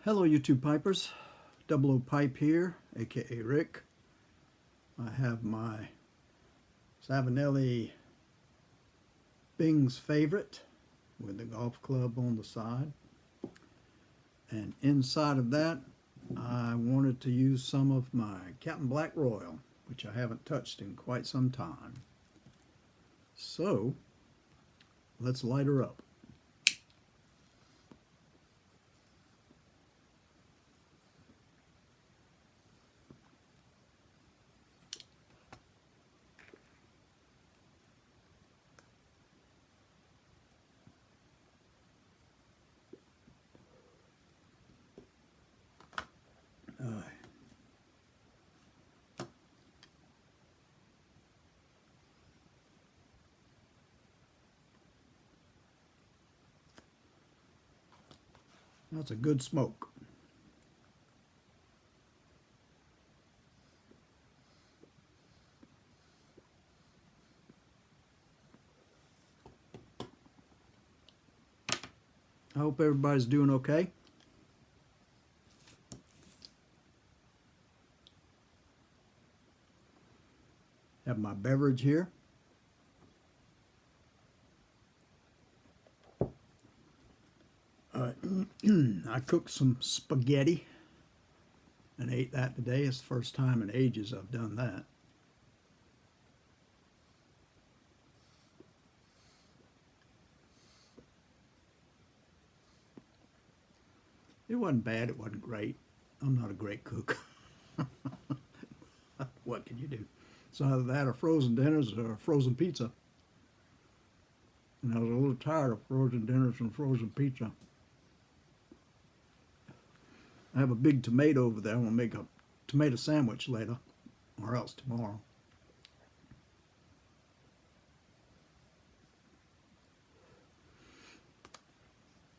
Hello YouTube Pipers, Double O Pipe here, aka Rick. I have my Savinelli Bing's Favorite with the golf club on the side. And inside of that, I wanted to use some of my Captain Black Royal, which I haven't touched in quite some time. So, let's light her up. That's a good smoke. I hope everybody's doing okay. Have my beverage here. I cooked some spaghetti and ate that today. It's the first time in ages I've done that. It wasn't bad, it wasn't great. I'm not a great cook. What can you do? So either that or frozen dinners or frozen pizza. And I was a little tired of frozen dinners and frozen pizza. I have a big tomato over there. I'm going to make a tomato sandwich later, or else tomorrow.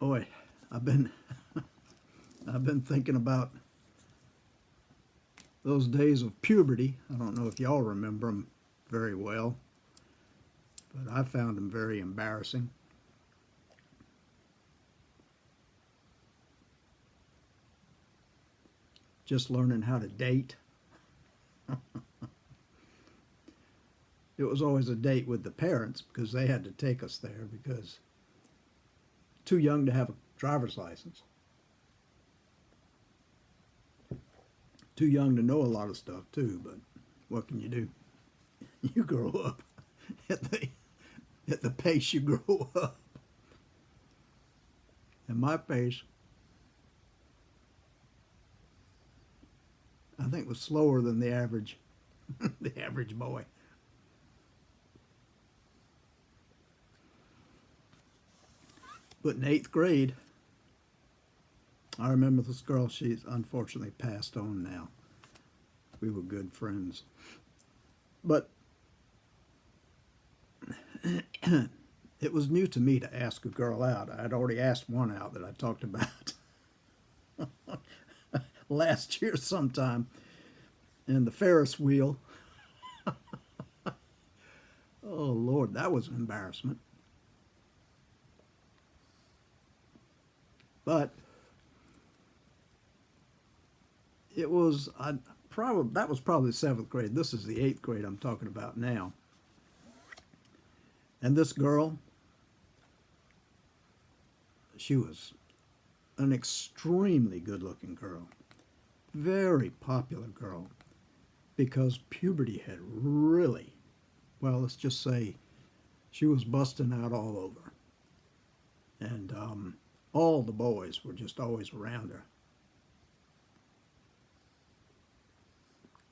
Boy, I've been thinking about those days of puberty. I don't know if y'all remember them very well, but I found them very embarrassing. Just learning how to date. It was always a date with the parents because they had to take us there because too young to have a driver's license. Too young to know a lot of stuff too, but what can you do? You grow up at the pace you grow up. And my pace, I think, was slower than the average boy. But in 8th grade, I remember this girl. She's unfortunately passed on now. We were good friends. But it was new to me to ask a girl out. I'd already asked one out that I talked about last year sometime in the Ferris wheel. Oh Lord, that was an embarrassment. But it was that was probably 7th grade. This is the 8th grade I'm talking about now. And this girl, she was an extremely good-looking girl. Very popular girl, because puberty had really, well, let's just say she was busting out all over. And all the boys were just always around her.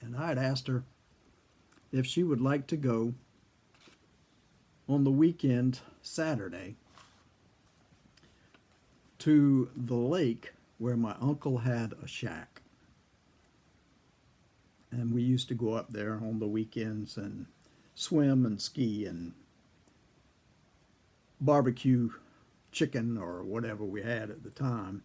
And I had asked her if she would like to go on the weekend, Saturday, to the lake where my uncle had a shack. And we used to go up there on the weekends and swim and ski and barbecue chicken or whatever we had at the time.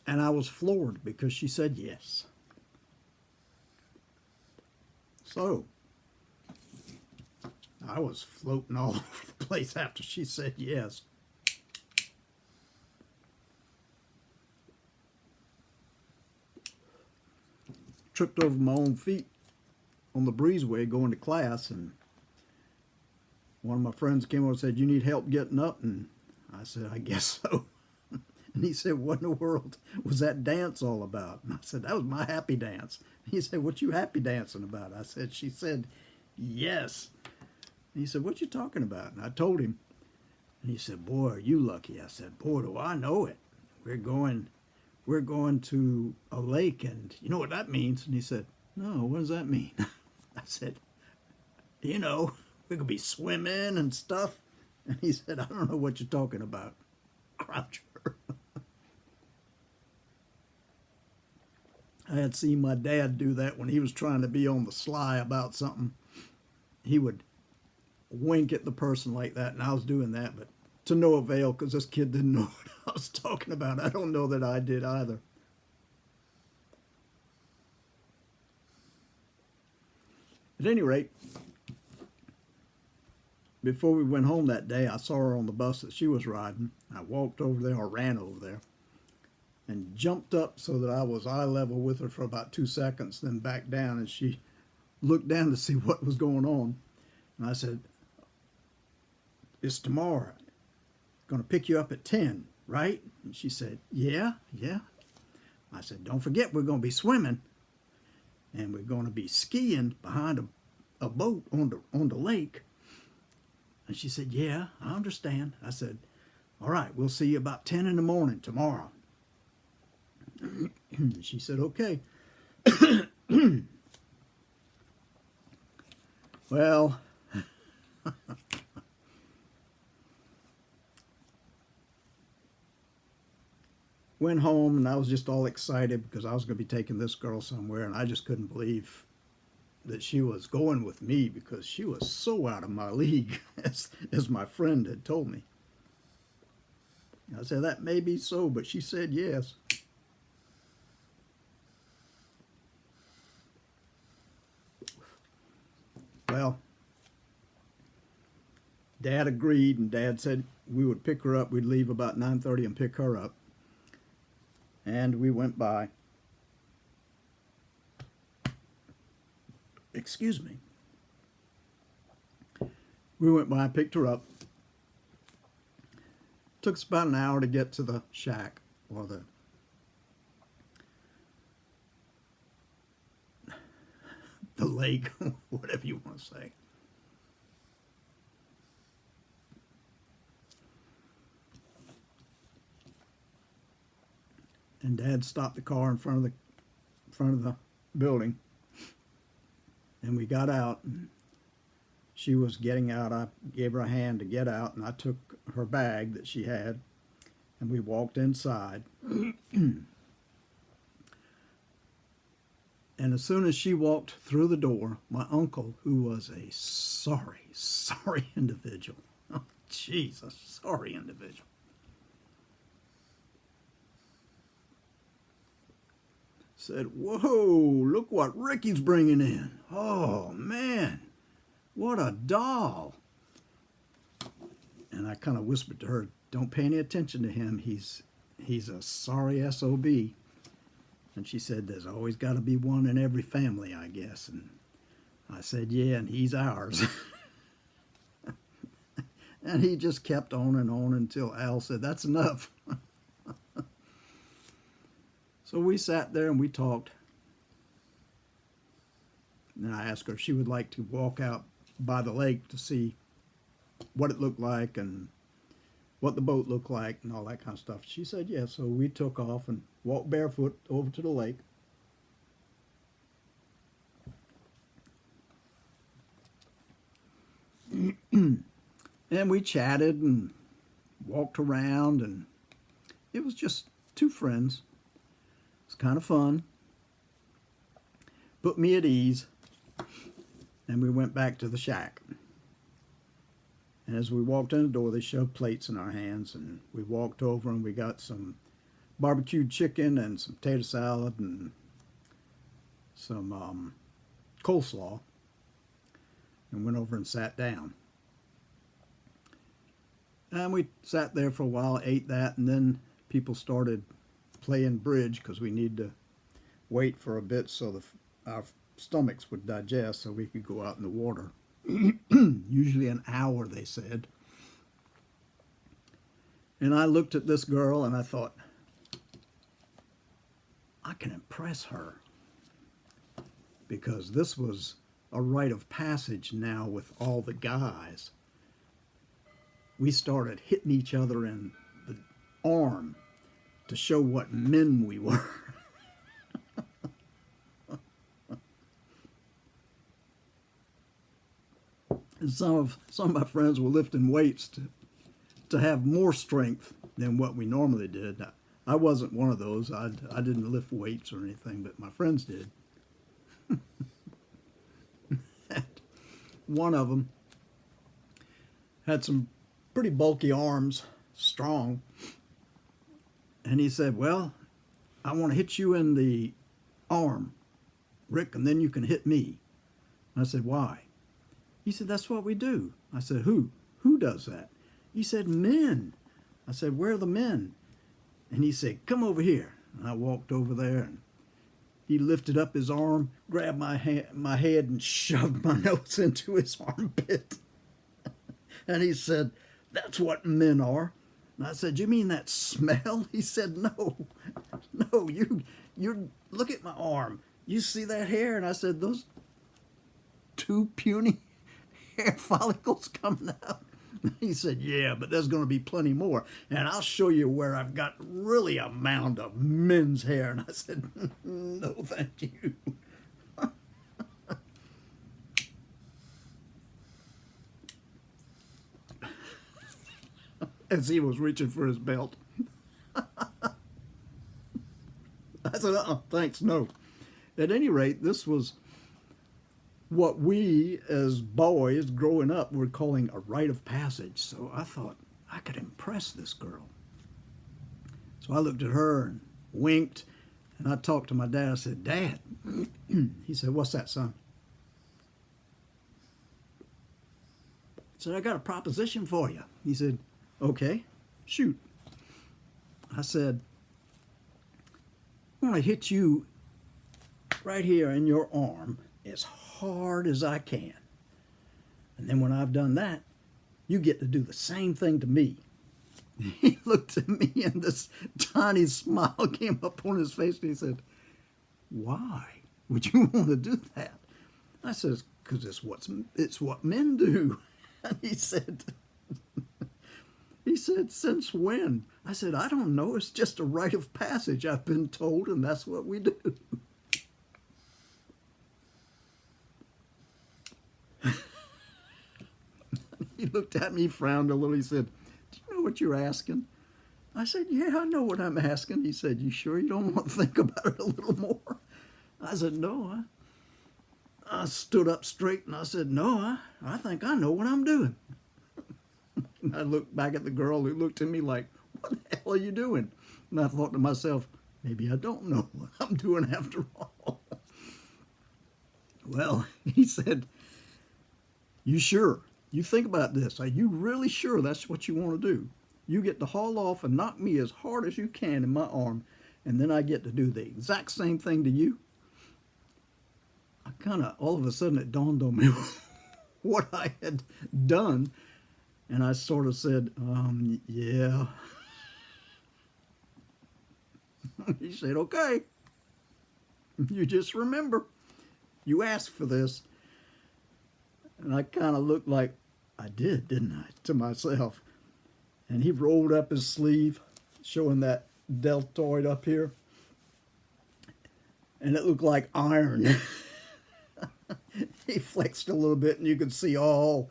And I was floored because she said yes. So I was floating all over the place after she said yes. tripped over my own feet on the breezeway going to class, and one of my friends came over and said, "You need help getting up?" And I said, "I guess so." And he said, "What in the world was that dance all about?" And I said, "That was my happy dance." He said, "What you happy dancing about?" I said, "She said, yes." And he said, "What you talking about?" And I told him. And he said, "Boy, are you lucky." I said, "Boy, do I know it. We're going to a lake, and you know what that means?" And he said, "No, what does that mean?" I said, "You know, we're going to be swimming and stuff." And he said, "I don't know what you're talking about, Croucher." I had seen my dad do that when he was trying to be on the sly about something. He would wink at the person like that, and I was doing that, but to no avail, because this kid didn't know what I was talking about. I don't know that I did either. At any rate, before we went home that day, I saw her on the bus that she was riding. I walked over there, or ran over there, and jumped up so that I was eye level with her for about 2 seconds, then back down, and she looked down to see what was going on. And I said, "It's tomorrow. Going to pick you up at 10, right?" And she said, "Yeah, yeah." I said, "Don't forget we're going to be swimming, and we're going to be skiing behind a boat on the lake." And she said, "Yeah, I understand." I said, "All right, we'll see you about 10 in the morning tomorrow." She said, "Okay." Well, went home, and I was just all excited because I was going to be taking this girl somewhere, and I just couldn't believe that she was going with me because she was so out of my league, as my friend had told me. I said, "That may be so," but she said yes. Well, Dad agreed, and Dad said we would pick her up. We'd leave about 9:30 and pick her up. And we went by. Excuse me. We went by, picked her up. Took us about an hour to get to the shack, or the lake, whatever you want to say. And Dad stopped the car in front of the building, and we got out. And she was getting out. I gave her a hand to get out, and I took her bag that she had, and we walked inside. And as soon as she walked through the door, my uncle, who was a sorry individual, oh, Jesus, sorry individual, said, "Whoa, look what Ricky's bringing in. Oh, man, what a doll." And I kind of whispered to her, "Don't pay any attention to him. He's a sorry SOB." And she said, "There's always got to be one in every family, I guess." And I said, "Yeah, and he's ours." And he just kept on and on until Al said, "That's enough." So we sat there and we talked. And I asked her if she would like to walk out by the lake to see what it looked like and what the boat looked like and all that kind of stuff. She said yes. So we took off and walked barefoot over to the lake. And we chatted and walked around, and it was just two friends. It's kind of fun. Put me at ease. And we went back to the shack. And as we walked in the door, they shoved plates in our hands, and we walked over and we got some barbecued chicken and some potato salad and some coleslaw, and went over and sat down. And we sat there for a while, ate that, and then people started playing bridge because we need to wait for a bit so the our stomachs would digest so we could go out in the water. Usually an hour, they said. And I looked at this girl and I thought, I can impress her, because this was a rite of passage now with all the guys. We started hitting each other in the arm to show what men we were. And some of my friends were lifting weights to have more strength than what we normally did. I wasn't one of those. I didn't lift weights or anything, but my friends did. One of them had some pretty bulky arms, strong, and he said, well, I want to hit you in the arm, Rick, and then you can hit me. I said, why? He said, that's what we do. I said, who? Who does that? He said, men. I said, where are the men? And he said, come over here. And I walked over there, and he lifted up his arm, grabbed my head, and shoved my nose into his armpit. And he said, that's what men are. And I said, you mean that smell? He said, no, you look at my arm. You see that hair? And I said, those two puny hair follicles coming out. He said, yeah, but there's going to be plenty more. And I'll show you where I've got really a mound of men's hair. And I said, no, thank you. As he was reaching for his belt. I said, thanks, no. At any rate, this was what we as boys growing up were calling a rite of passage. So I thought I could impress this girl. So I looked at her and winked, and I talked to my dad. I said, Dad. He said, what's that, son? I said, I got a proposition for you. He said, okay, shoot. I said, I want to hit you right here in your arm as hard as I can. And then when I've done that, you get to do the same thing to me. He looked at me and this tiny smile came up on his face and he said, why would you want to do that? I said, because it's what men do. And he said, since when? I said, I don't know. It's just a rite of passage, I've been told, and that's what we do. He looked at me, frowned a little. He said, do you know what you're asking? I said, yeah, I know what I'm asking. He said, you sure you don't want to think about it a little more? I said, no. I stood up straight and I said, no, I think I know what I'm doing. And I looked back at the girl who looked at me like, what the hell are you doing? And I thought to myself, maybe I don't know what I'm doing after all. Well, he said, you sure? You think about this. Are you really sure that's what you want to do? You get to haul off and knock me as hard as you can in my arm, and then I get to do the exact same thing to you? I kind of, all of a sudden it dawned on me what I had done. And I sort of said, yeah. He said, okay. You just remember, you asked for this. And I kind of looked like I did, didn't I, to myself. And he rolled up his sleeve, showing that deltoid up here. And it looked like iron. He flexed a little bit and you could see all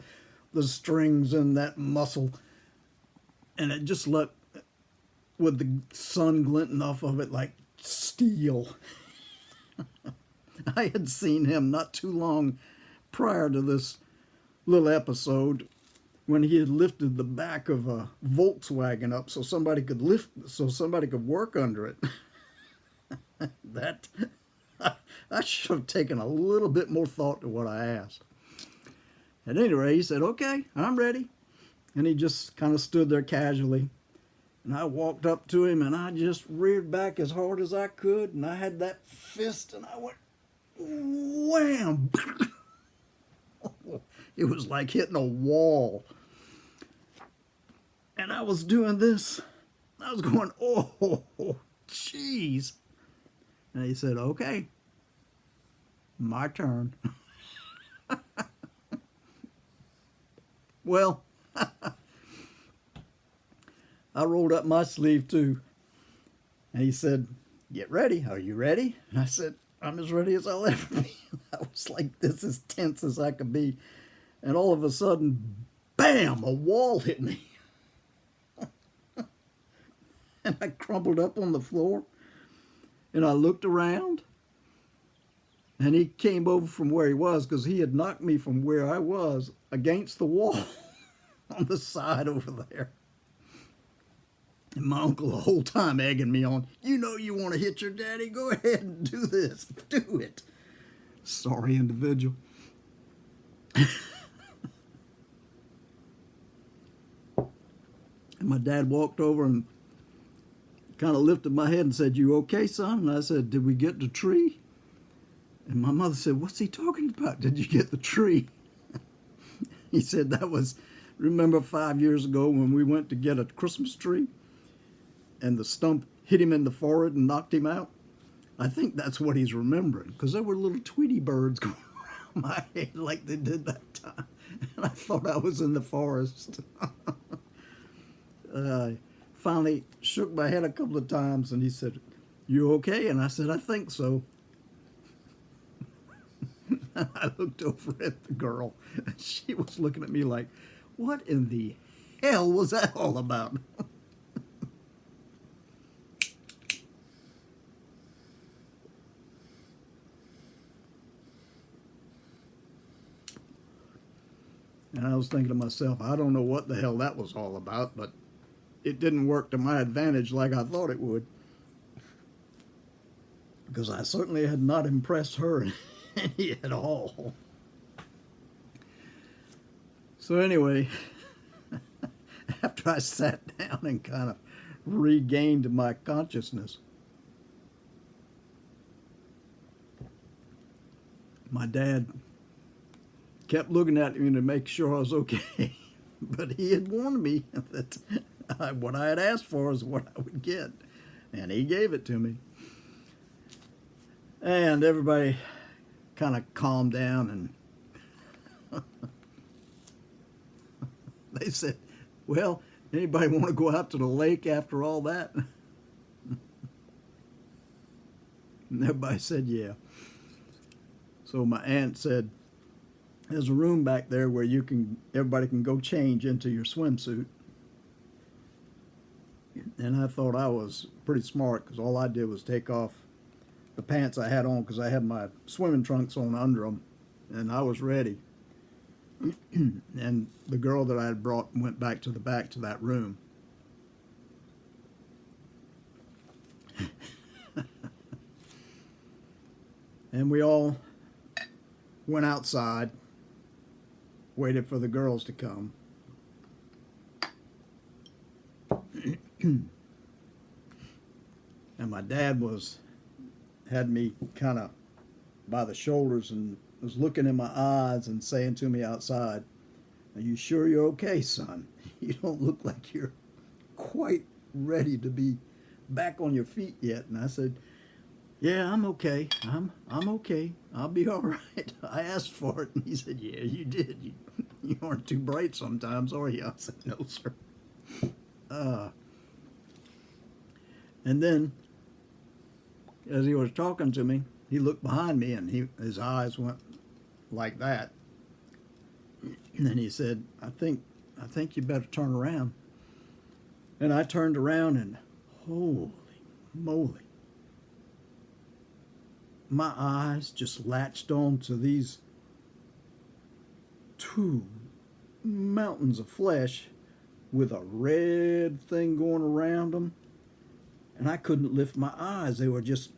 the strings in that muscle, and it just looked, with the sun glinting off of it, like steel. I had seen him not too long prior to this little episode when he had lifted the back of a Volkswagen up so somebody could work under it. That I should have taken a little bit more thought to what I asked. At any rate, he said, okay, I'm ready. And he just kind of stood there casually. And I walked up to him and I just reared back as hard as I could. And I had that fist and I went, wham! It was like hitting a wall. And I was doing this. I was going, oh, jeez. And he said, okay, my turn. Well, I rolled up my sleeve too. And he said, get ready. Are you ready? And I said, I'm as ready as I'll ever be. I was like this, as tense as I could be. And all of a sudden, bam, a wall hit me. And I crumpled up on the floor. And I looked around. And he came over from where he was, because he had knocked me from where I was against the wall on the side over there. And my uncle the whole time egging me on, you know you want to hit your daddy, go ahead and do this, do it. Sorry, individual. And my dad walked over and kind of lifted my head and said, you okay, son? And I said, did we get the tree? And my mother said, what's he talking about? Did you get the tree? He said, that was, remember 5 years ago when we went to get a Christmas tree? And the stump hit him in the forehead and knocked him out? I think that's what he's remembering, because there were little Tweety birds going around my head like they did that time. And I thought I was in the forest. Finally shook my head a couple of times, and he said, you okay? And I said, I think so. And I looked over at the girl, and she was looking at me like, what in the hell was that all about? And I was thinking to myself, I don't know what the hell that was all about, but it didn't work to my advantage like I thought it would. Because I certainly had not impressed her any at all. So anyway, after I sat down and kind of regained my consciousness, my dad kept looking at me to make sure I was okay. But he had warned me that what I had asked for is what I would get. And he gave it to me. And everybody kind of calmed down, and they said, well, anybody want to go out to the lake after all that? And everybody said, yeah. So my aunt said, there's a room back there where everybody can go change into your swimsuit. And I thought I was pretty smart, because all I did was take off the pants I had on, because I had my swimming trunks on under them, and I was ready. And the girl that I had brought went back to that room. And we all went outside, waited for the girls to come. And my dad had me kind of by the shoulders and was looking in my eyes and saying to me outside, are you sure you're okay, son? You don't look like you're quite ready to be back on your feet yet. And I said, yeah, I'm okay. I'm okay. I'll be all right. I asked for it. And he said, yeah, you did. You aren't too bright sometimes, are you? I said, no, sir. And then, as he was talking to me, he looked behind me, and his eyes went like that. And then he said, I think you better turn around. And I turned around, and holy moly, my eyes just latched on to these two mountains of flesh with a red thing going around them. And I couldn't lift my eyes. They were just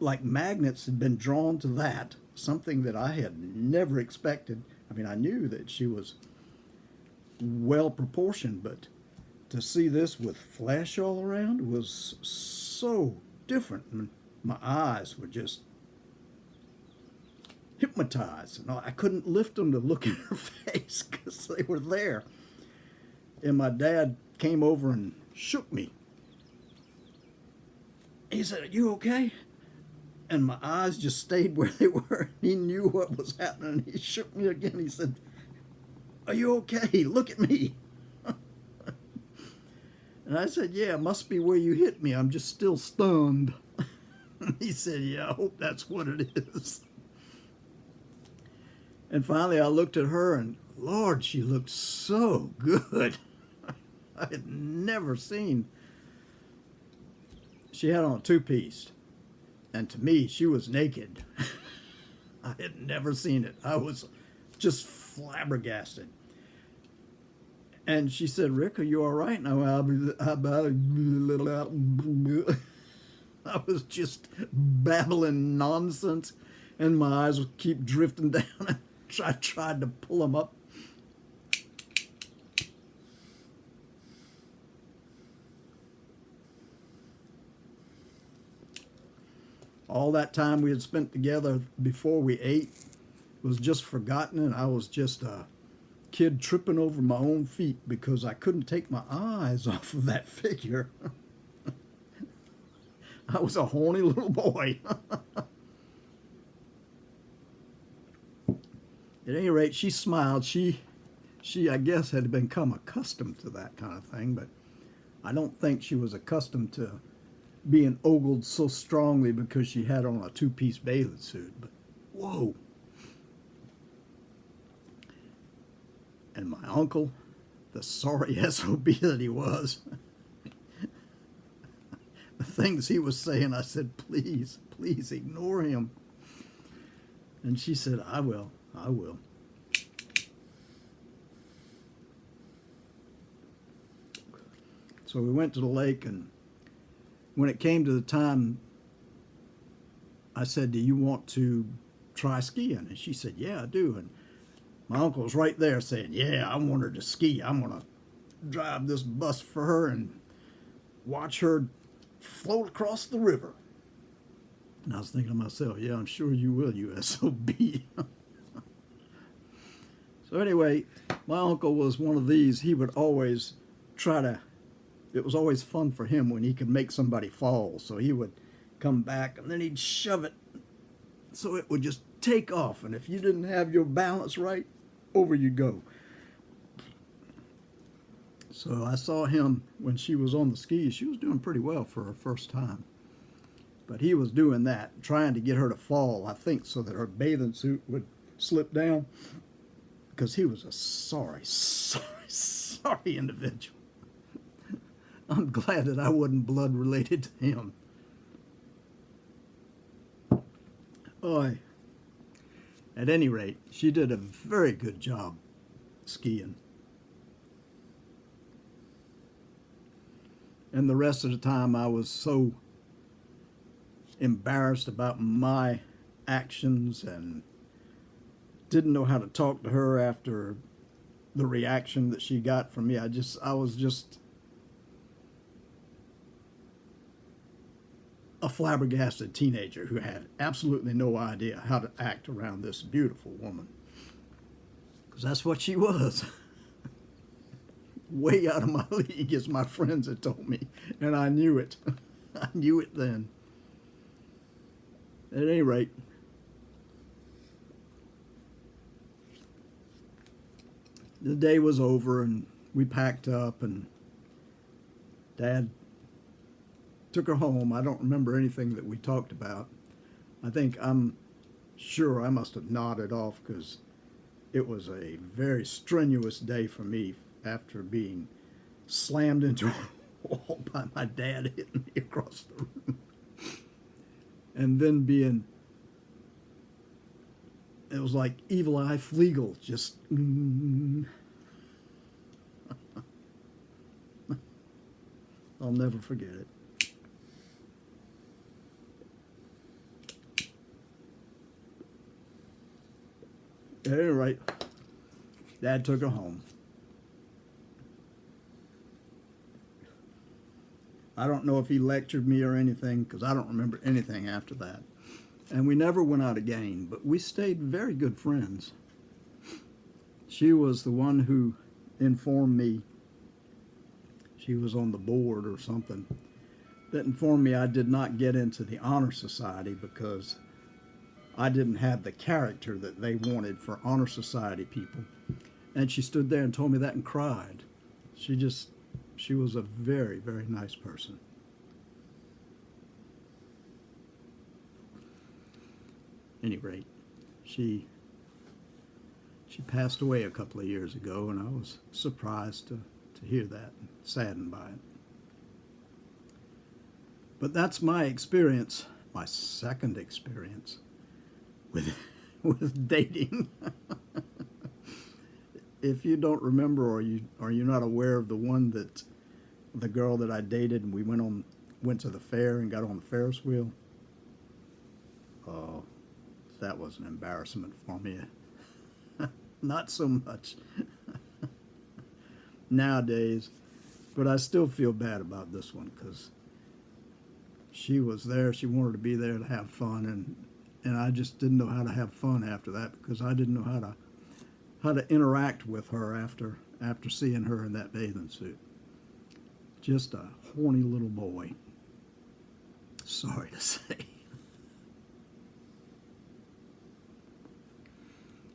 like magnets had been drawn to that, something that I had never expected. I mean, I knew that she was well proportioned, but to see this with flesh all around was so different. And my eyes were just hypnotized. And I couldn't lift them to look in her face because they were there. And my dad came over and shook me. He said, "Are you okay?" And my eyes just stayed where they were. He knew what was happening. He shook me again. He said, "Are you okay? Look at me." And I said, "Yeah, it must be where you hit me. I'm just still stunned." He said, "Yeah, I hope that's what it is." And finally I looked at her, and Lord, she looked so good. I had never seen. She had on a two-piece. And to me, she was naked. I had never seen it. I was just flabbergasted. And she said, "Rick, are you all right?" And I was just babbling nonsense, and my eyes would keep drifting down. I tried to pull them up. All that time we had spent together before we ate was just forgotten, and I was just a kid tripping over my own feet because I couldn't take my eyes off of that figure. I was a horny little boy. At any rate, she smiled. She, I guess, had become accustomed to that kind of thing, but I don't think she was accustomed to being ogled so strongly because she had on a two-piece bathing suit. But whoa. And my uncle, the sorry SOB that he was, the things he was saying, I said, "Please, please ignore him." And she said, "I will, I will." So we went to the lake, and when it came to the time, I said, "Do you want to try skiing?" And she said, "Yeah, I do." And my uncle was right there saying, "Yeah, I want her to ski. I'm going to drive this bus for her and watch her float across the river." And I was thinking to myself, "Yeah, I'm sure you will, you SOB." So anyway, my uncle was one of these. He would always try to, it was always fun for him when he could make somebody fall. So he would come back and then he'd shove it so it would just take off. And if you didn't have your balance right, over you go. So I saw him when she was on the skis. She was doing pretty well for her first time. But he was doing that, trying to get her to fall, I think, so that her bathing suit would slip down. Because he was a sorry individual. I'm glad that I wasn't blood related to him. Oy. At any rate, she did a very good job skiing. And the rest of the time I was so embarrassed about my actions and didn't know how to talk to her after the reaction that she got from me. I was just a flabbergasted teenager who had absolutely no idea how to act around this beautiful woman. Because that's what she was. Way out of my league, as my friends had told me. And I knew it. I knew it then. At any rate, the day was over and we packed up and Dad took her home. I don't remember anything that we talked about. I'm sure I must have nodded off because it was a very strenuous day for me after being slammed into a wall by my dad hitting me across the room. And then it was like Evil Eye Flegel, just I'll never forget it. At any rate, Dad took her home. I don't know if he lectured me or anything, because I don't remember anything after that. And we never went out again, but we stayed very good friends. She was the one who informed me, she was on the board or something, that informed me I did not get into the honor society because I didn't have the character that they wanted for honor society people. And she stood there and told me that and cried. She was a very, very nice person. At any rate, she passed away a couple of years ago, and I was surprised to hear that, and saddened by it. But that's my experience, my second experience with with dating. If you don't remember, or you're not aware of the girl that I dated, and we went to the fair and got on the Ferris wheel. Oh, that was an embarrassment for me. Not so much nowadays, but I still feel bad about this one because she was there. She wanted to be there to have fun, and I just didn't know how to have fun after that because I didn't know how to interact with her after seeing her in that bathing suit. Just a horny little boy. Sorry to say.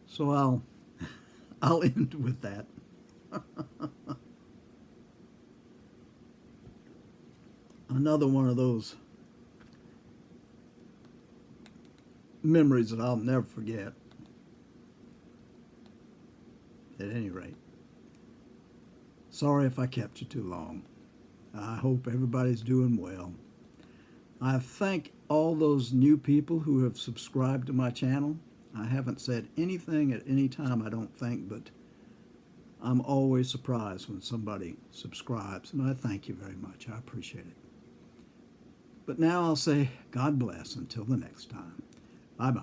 So I'll end with that. Another one of those memories that I'll never forget. At any rate, sorry if I kept you too long. I hope everybody's doing well. I thank all those new people who have subscribed to my channel. I haven't said anything at any time, I don't think, but I'm always surprised when somebody subscribes, and I thank you very much. I appreciate it. But now I'll say God bless until the next time. Bye-bye.